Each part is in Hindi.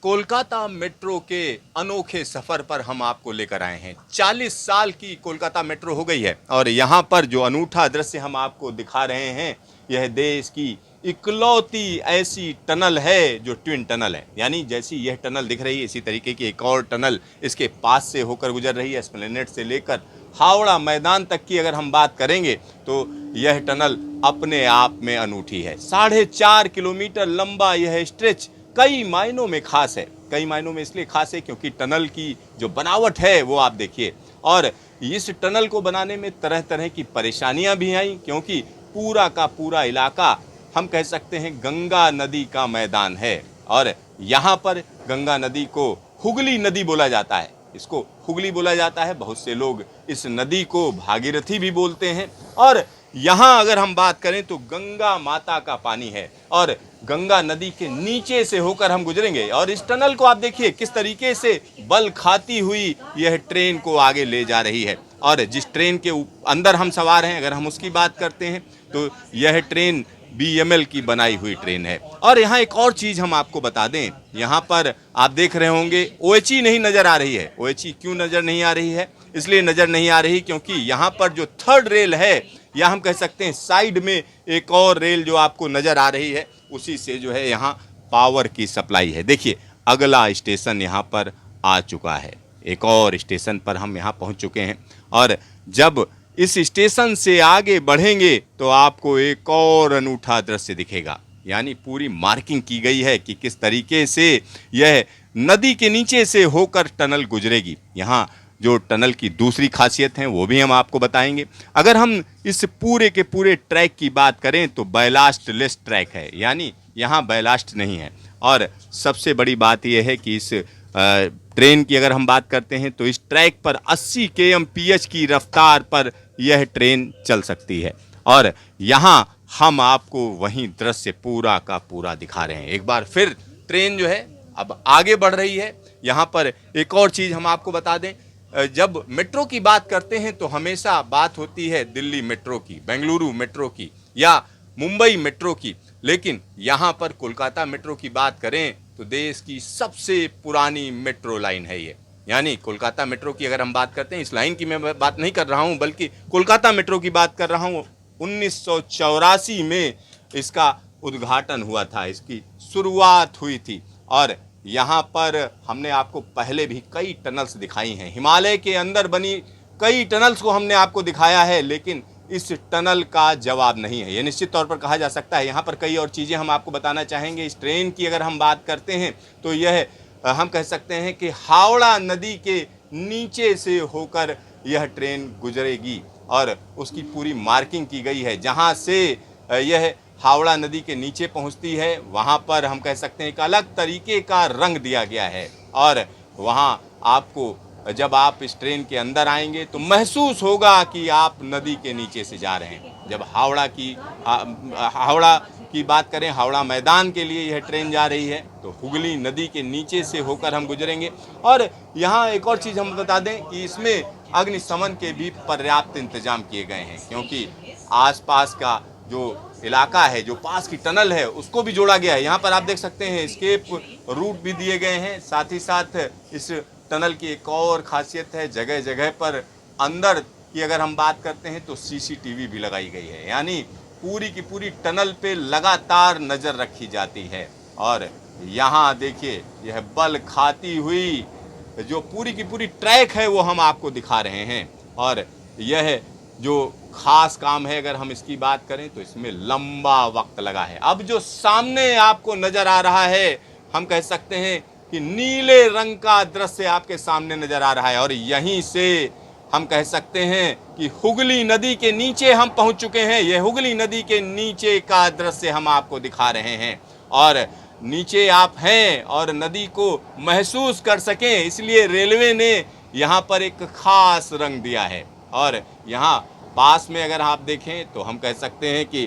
कोलकाता मेट्रो के अनोखे सफर पर हम आपको लेकर आए हैं। 40 साल की कोलकाता मेट्रो हो गई है और यहाँ पर जो अनूठा दृश्य हम आपको दिखा रहे हैं, यह देश की इकलौती ऐसी टनल है जो ट्विन टनल है। यानी जैसी यह टनल दिख रही है, इसी तरीके की एक और टनल इसके पास से होकर गुजर रही है। एस्प्लेनेड से लेकर हावड़ा मैदान तक की अगर हम बात करेंगे तो यह टनल अपने आप में अनूठी है। 4.5 किलोमीटर लंबा यह स्ट्रेच कई मायनों में खास है। कई मायनों में इसलिए खास है क्योंकि टनल की जो बनावट है वो आप देखिए। और इस टनल को बनाने में तरह तरह की परेशानियां भी आई, क्योंकि पूरा का पूरा इलाका हम कह सकते हैं गंगा नदी का मैदान है। और यहाँ पर गंगा नदी को हुगली नदी बोला जाता है। इसको हुगली बोला जाता है। बहुत से लोग इस नदी को भागीरथी भी बोलते हैं। और यहाँ अगर हम बात करें तो गंगा माता का पानी है और गंगा नदी के नीचे से होकर हम गुजरेंगे। और इस टनल को आप देखिए किस तरीके से बल खाती हुई यह ट्रेन को आगे ले जा रही है। और जिस ट्रेन के अंदर हम सवार हैं, अगर हम उसकी बात करते हैं तो यह ट्रेन BML की बनाई हुई ट्रेन है। और यहाँ एक और चीज़ हम आपको बता दें, यहाँ पर आप देख रहे होंगे OHE नहीं नज़र आ रही है। OHE क्यों नज़र नहीं आ रही है? इसलिए नज़र नहीं आ रही क्योंकि यहाँ पर जो थर्ड रेल है, या हम कह सकते हैं साइड में एक और रेल जो आपको नज़र आ रही है, उसी से जो है यहाँ पावर की सप्लाई है। देखिए अगला स्टेशन यहाँ पर आ चुका है। एक और स्टेशन पर हम यहाँ पहुँच चुके हैं। और जब इस स्टेशन से आगे बढ़ेंगे तो आपको एक और अनूठा दृश्य दिखेगा। यानी पूरी मार्किंग की गई है कि किस तरीके से यह नदी के नीचे से होकर टनल गुजरेगी। यहाँ जो टनल की दूसरी खासियत है वो भी हम आपको बताएंगे। अगर हम इस पूरे के पूरे ट्रैक की बात करें तो बैलास्ट लेस ट्रैक है, यानी यहाँ बैलास्ट नहीं है। और सबसे बड़ी बात यह है कि इस ट्रेन की अगर हम बात करते हैं तो इस ट्रैक पर 80 km/h की रफ्तार पर यह ट्रेन चल सकती है। और यहाँ हम आपको वही दृश्य पूरा का पूरा दिखा रहे हैं। एक बार फिर ट्रेन जो है अब आगे बढ़ रही है। यहाँ पर एक और चीज़ हम आपको बता दें, जब मेट्रो की बात करते हैं तो हमेशा बात होती है दिल्ली मेट्रो की, बेंगलुरु मेट्रो की या मुंबई मेट्रो की। लेकिन यहाँ पर कोलकाता मेट्रो की बात करें तो देश की सबसे पुरानी मेट्रो लाइन है ये। यानी कोलकाता मेट्रो की अगर हम बात करते हैं, इस लाइन की मैं बात नहीं कर रहा हूँ बल्कि कोलकाता मेट्रो की बात कर रहा हूँ। 1984 में इसका उद्घाटन हुआ था, इसकी शुरुआत हुई थी। और यहाँ पर हमने आपको पहले भी कई टनल्स दिखाई हैं, हिमालय के अंदर बनी कई टनल्स को हमने आपको दिखाया है, लेकिन इस टनल का जवाब नहीं है। ये निश्चित तौर पर कहा जा सकता है। यहाँ पर कई और चीज़ें हम आपको बताना चाहेंगे। इस ट्रेन की अगर हम बात करते हैं तो यह हम कह सकते हैं कि हावड़ा नदी के नीचे से होकर यह ट्रेन गुजरेगी और उसकी पूरी मार्किंग की गई है। जहाँ से यह हावड़ा नदी के नीचे पहुँचती है वहाँ पर हम कह सकते हैं एक अलग तरीके का रंग दिया गया है। और वहाँ आपको जब आप इस ट्रेन के अंदर आएंगे तो महसूस होगा कि आप नदी के नीचे से जा रहे हैं। जब हावड़ा की बात करें, हावड़ा मैदान के लिए यह ट्रेन जा रही है तो हुगली नदी के नीचे से होकर हम गुजरेंगे। और यहाँ एक और चीज़ हम बता दें कि इसमें अग्निशमन के भी पर्याप्त इंतजाम किए गए हैं, क्योंकि आसपास का जो इलाका है, जो पास की टनल है, उसको भी जोड़ा गया है। यहाँ पर आप देख सकते हैं एस्केप रूट भी दिए गए हैं। साथ ही साथ इस टनल की एक और खासियत है, जगह जगह पर अंदर की अगर हम बात करते हैं तो CCTV भी लगाई गई है। यानी पूरी की पूरी टनल पे लगातार नज़र रखी जाती है। और यहाँ देखिए यह बल खाती हुई जो पूरी की पूरी ट्रैक है वो हम आपको दिखा रहे हैं। और यह जो खास काम है, अगर हम इसकी बात करें तो इसमें लंबा वक्त लगा है। अब जो सामने आपको नज़र आ रहा है, हम कह सकते हैं कि नीले रंग का दृश्य आपके सामने नजर आ रहा है। और यहीं से हम कह सकते हैं कि हुगली नदी के नीचे हम पहुंच चुके हैं। यह हुगली नदी के नीचे का दृश्य हम आपको दिखा रहे हैं। और नीचे आप हैं और नदी को महसूस कर सकें, इसलिए रेलवे ने यहाँ पर एक खास रंग दिया है। और यहाँ पास में अगर आप देखें तो हम कह सकते हैं कि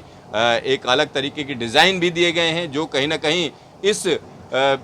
एक अलग तरीके की डिज़ाइन भी दिए गए हैं, जो कहीं ना कहीं इस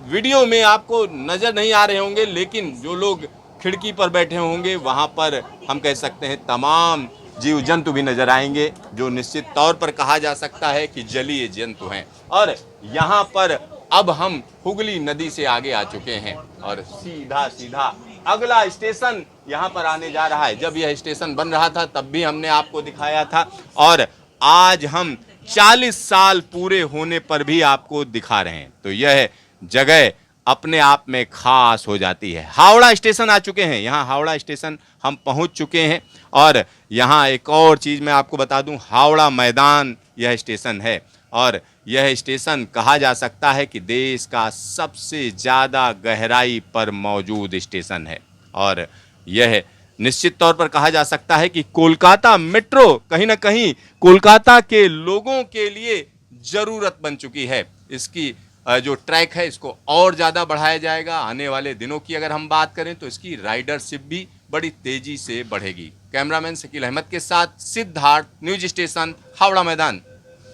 वीडियो में आपको नज़र नहीं आ रहे होंगे, लेकिन जो लोग खिड़की पर बैठे होंगे वहाँ पर हम कह सकते हैं तमाम जीव जंतु भी नज़र आएंगे, जो निश्चित तौर पर कहा जा सकता है कि जलीय जंतु हैं। और यहाँ पर अब हम हुगली नदी से आगे आ चुके हैं और सीधा सीधा अगला स्टेशन यहाँ पर आने जा रहा है। जब यह स्टेशन बन रहा था तब भी हमने आपको दिखाया था और आज हम 40 साल पूरे होने पर भी आपको दिखा रहे हैं। तो यह जगह अपने आप में खास हो जाती है। हावड़ा स्टेशन आ चुके हैं, यहाँ हावड़ा स्टेशन हम पहुँच चुके हैं और यहाँ एक और चीज़ मैं आपको बता दूँ, हावड़ा मैदान यह स्टेशन है और यह स्टेशन कहा जा सकता है कि देश का सबसे ज़्यादा गहराई पर मौजूद स्टेशन है और यह निश्चित तौर पर कहा जा सकता है कि कोलकाता मेट्रो कहीं ना कहीं कोलकाता के लोगों के लिए ज़रूरत बन चुकी है। इसकी जो ट्रैक है इसको और ज़्यादा बढ़ाया जाएगा। आने वाले दिनों की अगर हम बात करें तो इसकी राइडरशिप भी बड़ी तेज़ी से बढ़ेगी। कैमरामैन शकील अहमद के साथ सिद्धार्थ, न्यूज स्टेशन, हावड़ा मैदान।